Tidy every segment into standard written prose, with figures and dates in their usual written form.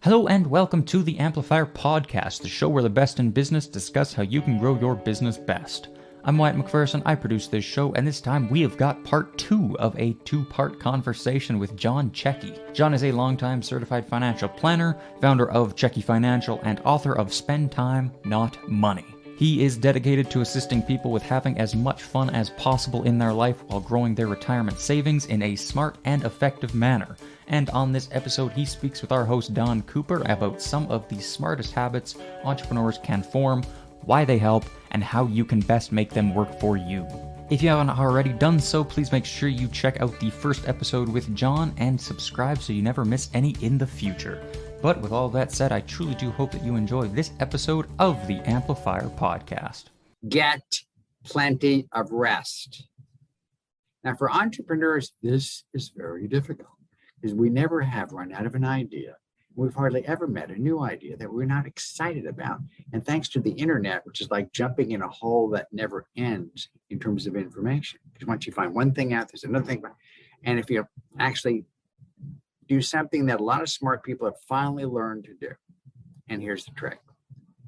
Hello and welcome to the Amplifier Podcast, the show where the best in business discuss how you can grow your business best. I'm Wyatt McPherson, I produce this show, and this time we have got part 2 of a 2-part conversation with John Checki. John is a longtime certified financial planner, founder of Checki Financial, and author of Spend Time, Not Money. He is dedicated to assisting people with having as much fun as possible in their life while growing their retirement savings in a smart and effective manner. And on this episode, he speaks with our host Don Cooper about some of the smartest habits entrepreneurs can form, why they help, and how you can best make them work for you. If you haven't already done so, please make sure you check out the first episode with John and subscribe so you never miss any in the future. But with all that said, I truly do hope that you enjoy this episode of the Amplifier Podcast. Get plenty of rest. Now, for entrepreneurs, this is very difficult because we never have run out of an idea. We've hardly ever met a new idea that we're not excited about. And thanks to the internet, which is like jumping in a hole that never ends in terms of information. Because once you find one thing out, there's another thing. And if you actually do something that a lot of smart people have finally learned to do, and here's the trick.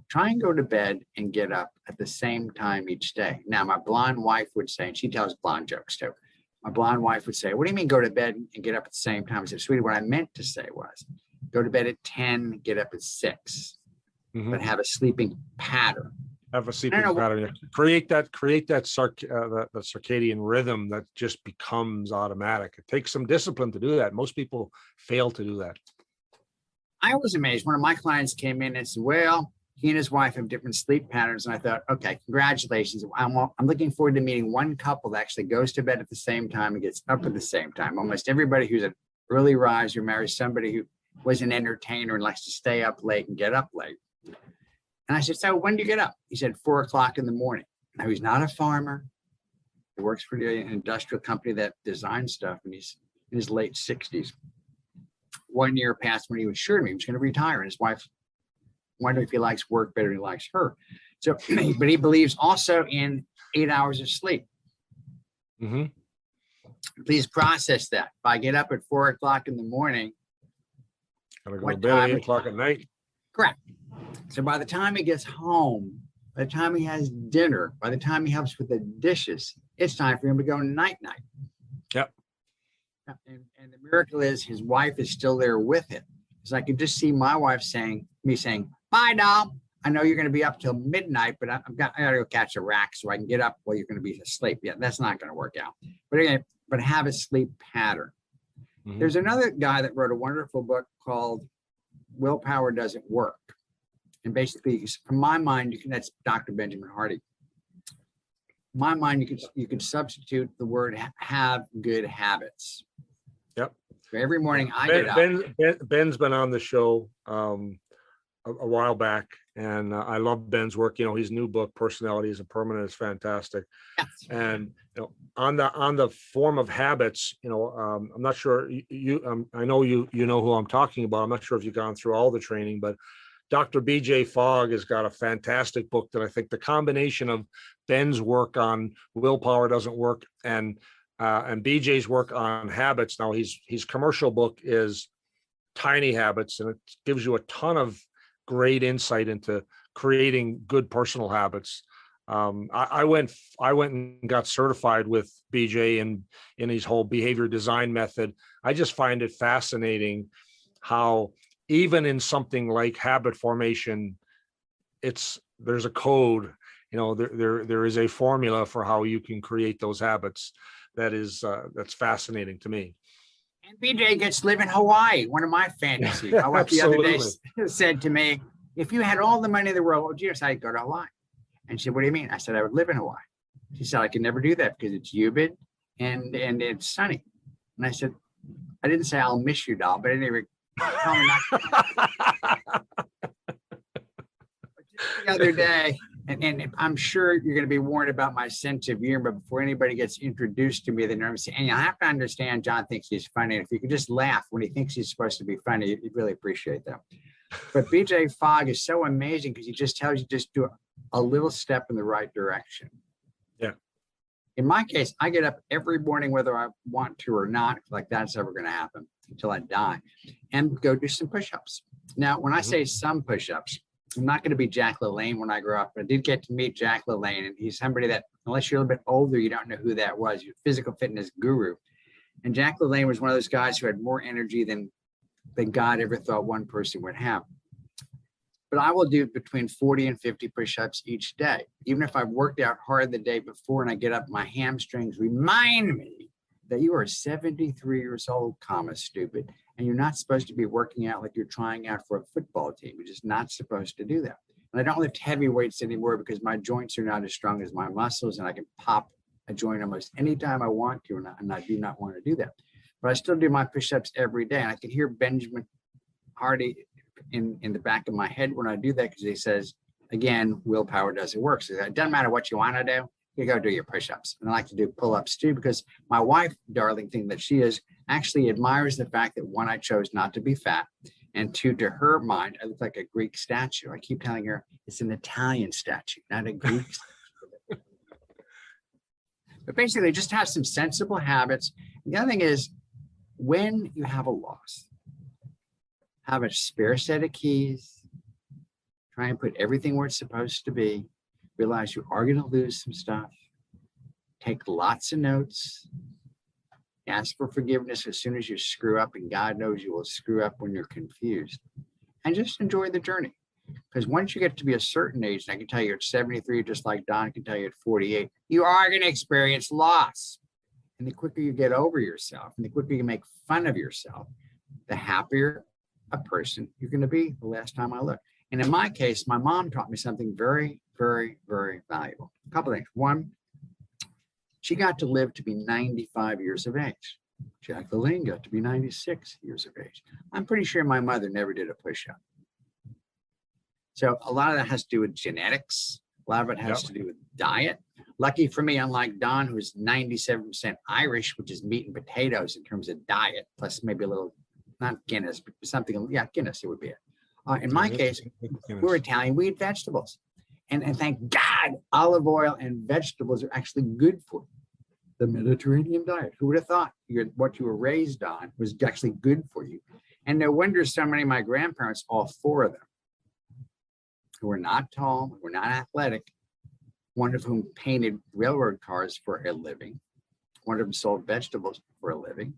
Try and go to bed and get up at the same time each day. Now, my blonde wife would say, and she tells blonde jokes too. My blonde wife would say, what do you mean go to bed and get up at the same time? I said, sweetie, what I meant to say was go to bed at 10, get up at 6, but have a sleeping pattern. Have a sleeping pattern. Create that circadian rhythm that just becomes automatic. It takes some discipline to do that. Most people fail to do that. I was amazed. One of my clients came in and said, well, he and his wife have different sleep patterns. And I thought, okay, congratulations. I'm looking forward to meeting one couple that actually goes to bed at the same time and gets up at the same time. Almost everybody who's an early riser marries somebody who was an entertainer and likes to stay up late and get up late. And I said, so when do you get up? He said, 4 o'clock in the morning. Now, he's not a farmer. He works for an industrial company that designs stuff, and he's in his late 60s. 1 year passed when he was sure to me he was going to retire, and his wife wondered if he likes work better than he likes her. So, but he believes also in 8 hours of sleep. Please process that. If I get up at 4 o'clock in the morning, gotta go to bed at 8 o'clock at night. Correct. So by the time he gets home, by the time he has dinner, by the time he helps with the dishes, it's time for him to go night-night. Yep. And the miracle is his wife is still there with him. Because I could just see my wife saying, bye, doll. I know you're going to be up till midnight, but I got to go catch a rack so I can get up while you're going to be asleep. Yeah, that's not going to work out. But again, have a sleep pattern. There's another guy that wrote a wonderful book called Willpower Doesn't Work. And basically, from my mind, that's Dr. Benjamin Hardy. In my mind, you could substitute the word have good habits. Yep. So every morning I get up. Ben's been on the show a while back, and I love Ben's work. You know, his new book, Personality is a Permanent, is fantastic. Yes. And on the form of habits, I'm not sure I know you know who I'm talking about. I'm not sure if you've gone through all the training, but Dr. BJ Fogg has got a fantastic book that I think the combination of Ben's work on Willpower Doesn't Work and BJ's work on habits. Now his commercial book is Tiny Habits, and it gives you a ton of great insight into creating good personal habits. I went and got certified with BJ in his whole behavior design method. I just find it fascinating how even in something like habit formation, there's a code. There is a formula for how you can create those habits. That's fascinating to me. And BJ gets to live in Hawaii, one of my fantasies. My wife the other day said to me, if you had all the money in the world, what would you decide to go to Hawaii? And she said, what do you mean? I said, I would live in Hawaii. She said, I could never do that because it's humid and it's sunny. And I said, I didn't say I'll miss you, doll, but anyway, tell me not. The other day, and I'm sure you're going to be warned about my sense of humor before anybody gets introduced to me. And you have to understand, John thinks he's funny. And if you could just laugh when he thinks he's supposed to be funny, you'd really appreciate that. But BJ Fogg is so amazing because he just tells you just do a little step in the right direction. Yeah. In my case, I get up every morning, whether I want to or not, like that's ever going to happen until I die, and go do some push-ups. Now, when I say some push-ups, I'm not going to be Jack LaLanne when I grow up, but I did get to meet Jack LaLanne, and he's somebody that, unless you're a little bit older, you don't know who that was. He's a physical fitness guru. And Jack LaLanne was one of those guys who had more energy than God ever thought one person would have. But I will do between 40 and 50 push-ups each day. Even if I've worked out hard the day before and I get up, my hamstrings remind me that you are 73 years old, stupid, and you're not supposed to be working out like you're trying out for a football team. You're just not supposed to do that. And I don't lift heavy weights anymore because my joints are not as strong as my muscles, and I can pop a joint almost anytime I want to, and I do not want to do that. But I still do my push-ups every day, and I can hear Benjamin Hardy in the back of my head when I do that, because he says, again, willpower doesn't work. So it doesn't matter what you want to do, you go do your push-ups. And I like to do pull-ups too, because my wife, darling thing that she is, actually admires the fact that, one, I chose not to be fat, and two, to her mind, I look like a Greek statue. I keep telling her it's an Italian statue, not a Greek statue. But basically, just have some sensible habits. The other thing is, when you have a loss, have a spare set of keys, try and put everything where it's supposed to be, realize you are going to lose some stuff, take lots of notes, ask for forgiveness as soon as you screw up, and God knows you will screw up when you're confused, and just enjoy the journey. Because once you get to be a certain age, and I can tell you at 73, just like Don can tell you at 48, you are going to experience loss. And the quicker you get over yourself, and the quicker you make fun of yourself, the happier a person you're going to be. The last time I looked. And in my case, my mom taught me something very, very, very valuable. A couple of things. One, she got to live to be 95 years of age. Jack LaLanne got to be 96 years of age. I'm pretty sure my mother never did a push-up. So a lot of that has to do with genetics. A lot of it has to do with diet. Lucky for me, unlike Don, who's 97% Irish, which is meat and potatoes in terms of diet, plus maybe a little, not Guinness, but something, yeah, Guinness, it would be it. In my case, we're Italian, we eat vegetables. And thank God, olive oil and vegetables are actually good for you. The Mediterranean diet. Who would have thought what you were raised on was actually good for you? And no wonder so many of my grandparents, all four of them, who were not tall, who were not athletic, one of whom painted railroad cars for a living, one of them sold vegetables for a living,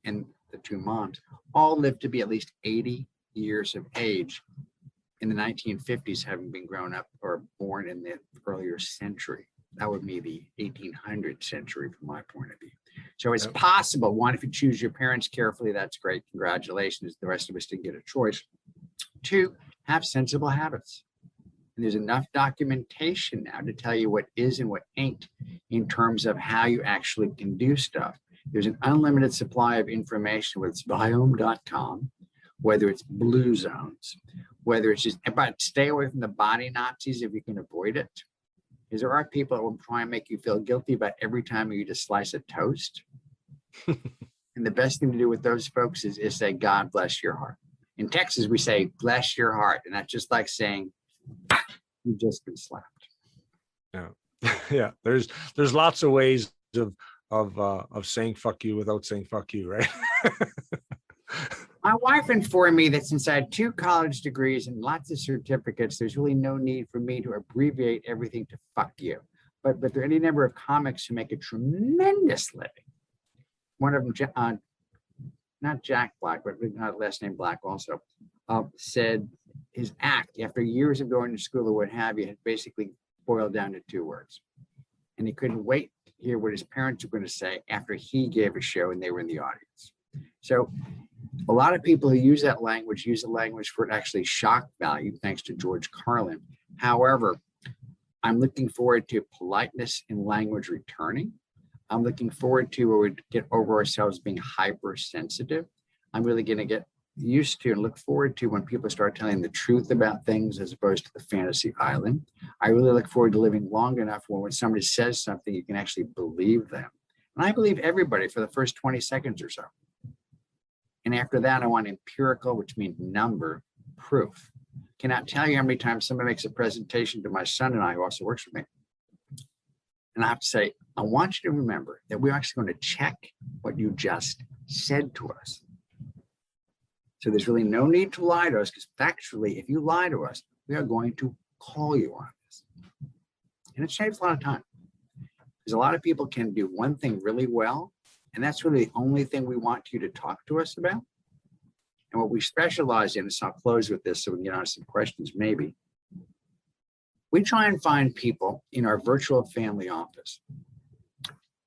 and the two moms all lived to be at least 80 years of age in the 1950s, having been grown up or born in the earlier century. That would be the 1800 century from my point of view. So it's possible. One, if you choose your parents carefully, that's great. Congratulations. The rest of us didn't get a choice. Two, have sensible habits. And there's enough documentation now to tell you what is and what ain't in terms of how you actually can do stuff. There's an unlimited supply of information, whether it's biome.com, whether it's blue zones, whether it's just about stay away from the body Nazis if you can avoid it. Because there are people that will try and make you feel guilty about every time you eat a slice of toast. And the best thing to do with those folks is say, God bless your heart. In Texas, we say, bless your heart. And that's just like saying, you've just been slapped. Yeah. Yeah. There's lots of ways of saying fuck you without saying fuck you, right? My wife informed me that since I had 2 college degrees and lots of certificates, there's really no need for me to abbreviate everything to fuck you. But there are any number of comics who make a tremendous living. One of them, not Jack Black, but not last name Black also, said his act, after years of going to school or what have you, had basically boiled down to 2 words. And he couldn't wait to hear what his parents were going to say after he gave a show and they were in the audience. So a lot of people who use that language use the language for actually shock value, thanks to George Carlin. However, I'm looking forward to politeness in language returning. I'm looking forward to where we get over ourselves being hypersensitive. I'm really going to get used to and look forward to when people start telling the truth about things as opposed to the fantasy island. I really look forward to living long enough when somebody says something, you can actually believe them. And I believe everybody for the first 20 seconds or so. And after that, I want empirical, which means number, proof. Cannot tell you how many times somebody makes a presentation to my son and I, who also works with me. And I have to say, I want you to remember that we're actually going to check what you just said to us. So there's really no need to lie to us, because factually, if you lie to us, we are going to call you on this. And it saves a lot of time. Because a lot of people can do one thing really well, and that's really the only thing we want you to talk to us about. And what we specialize in, so I'll close with this so we can get on to some questions maybe. We try and find people in our virtual family office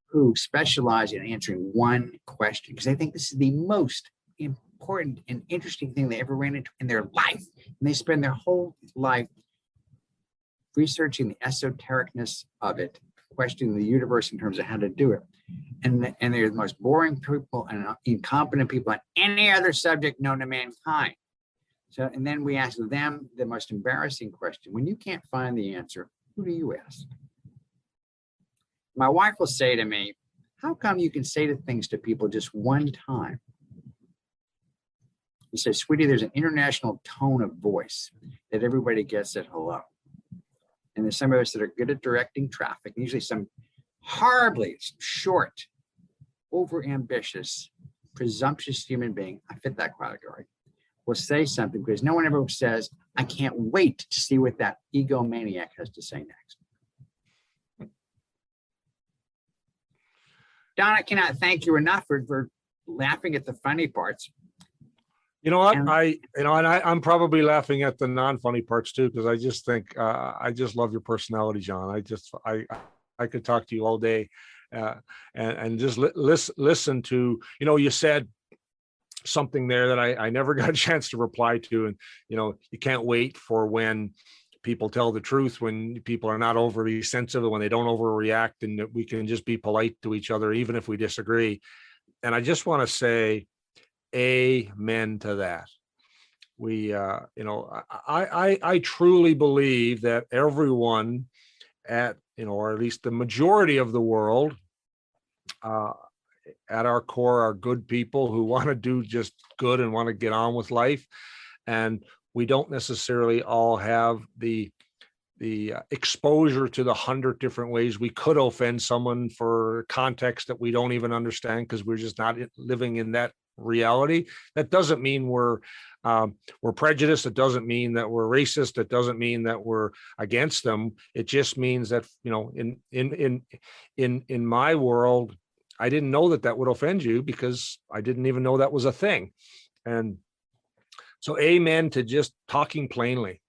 who specialize in answering one question, because they think this is the most important and interesting thing they ever ran into in their life. And they spend their whole life researching the esotericness of it, questioning the universe in terms of how to do it. And they're the most boring people and incompetent people on any other subject known to mankind. So, and then we ask them the most embarrassing question. When you can't find the answer, who do you ask? My wife will say to me, how come you can say things to people just one time? He says, sweetie, there's an international tone of voice that everybody gets at hello. And there's some of us that are good at directing traffic, usually some horribly short, overambitious, presumptuous human being, I fit that category, will say something because no one ever says, I can't wait to see what that egomaniac has to say next. Don, I cannot thank you enough for laughing at the funny parts. You know what? I'm probably laughing at the non-funny parts too, because I just think I just love your personality, John. I could talk to you all day, and just listen to, you said something there that I never got a chance to reply to, and you can't wait for when people tell the truth, when people are not overly sensitive, when they don't overreact, and that we can just be polite to each other even if we disagree. And I just want to say amen to that. We I truly believe that everyone at or at least the majority of the world at our core are good people who want to do just good and want to get on with life. And we don't necessarily all have the exposure to the 100 different ways we could offend someone for context that we don't even understand, because we're just not living in that reality. That doesn't mean we're prejudiced. It doesn't mean that we're racist. It doesn't mean that we're against them. It just means that in my world, I didn't know that would offend you, because I didn't even know that was a thing. And so amen to just talking plainly.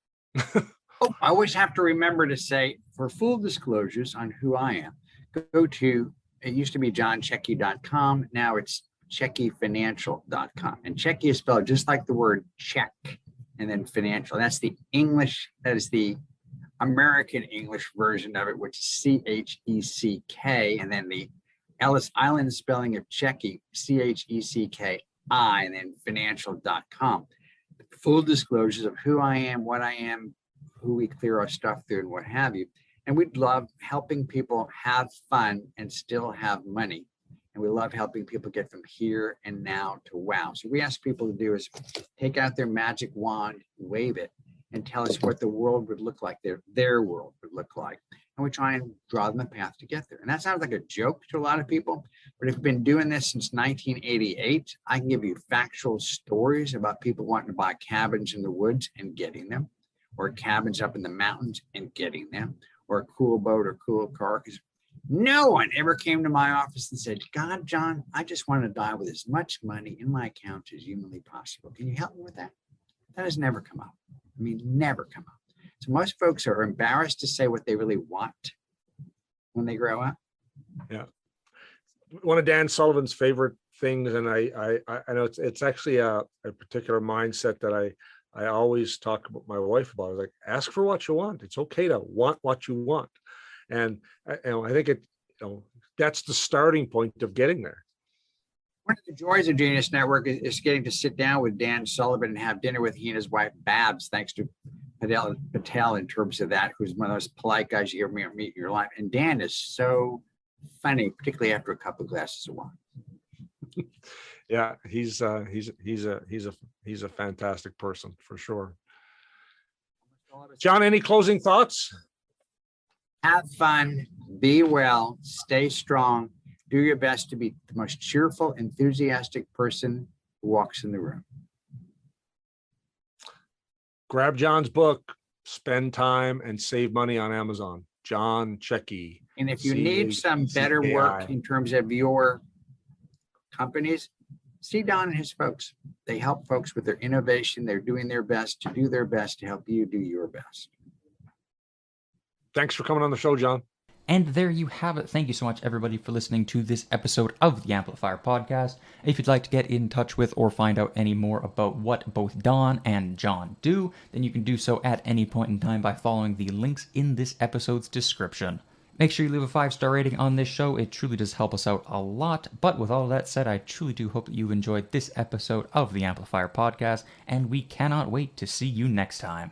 Oh, I always have to remember to say, for full disclosures on who I am, go to, it used to be johnchecki.com. Now it's checkifinancial.com. And Checki is spelled just like the word check and then financial. That's the English, that is the American English version of it, which is CHECK, and then the Ellis Island spelling of Checki, CHECKI, and then financial.com. Full disclosures of who I am, what I am, who we clear our stuff through, and what have you. And we love helping people have fun and still have money. And we love helping people get from here and now to wow. So we ask people to do is take out their magic wand, wave it, and tell us what the world would look like, their world would look like. And we try and draw them a path to get there. And that sounds like a joke to a lot of people, but if you've been doing this since 1988, I can give you factual stories about people wanting to buy cabins in the woods and getting them, or cabins up in the mountains and getting them, or a cool boat or cool car. Because no one ever came to my office and said, God, John, I just want to die with as much money in my account as humanly possible. Can you help me with that? That has never come up. I mean, never come up. So most folks are embarrassed to say what they really want when they grow up. Yeah. One of Dan Sullivan's favorite things, and I know it's actually a particular mindset that I always talk about my wife about, is like, ask for what you want. It's okay to want what you want. And I think that's the starting point of getting there. One of the joys of Genius Network is getting to sit down with Dan Sullivan and have dinner with he and his wife Babs, thanks to Patel in terms of that, who's one of those polite guys you ever meet in your life. And Dan is so funny, particularly after a couple of glasses of wine. Yeah, he's a fantastic person for sure. John, any closing thoughts? Have fun, be well, stay strong, do your best to be the most cheerful, enthusiastic person who walks in the room. grab John's book, spend time and save money on Amazon. John Checki. And if you need some better work in terms of your companies, see Don and his folks. They help folks with their innovation. They're doing their best to do their best to help you do your best. Thanks for coming on the show, John. And there you have it. Thank you so much, everybody, for listening to this episode of the Amplifier Podcast. If you'd like to get in touch with or find out any more about what both Don and John do, then you can do so at any point in time by following the links in this episode's description. Make sure you leave a 5-star rating on this show. It truly does help us out a lot. But with all of that said, I truly do hope that you enjoyed this episode of the Amplifier Podcast, and we cannot wait to see you next time.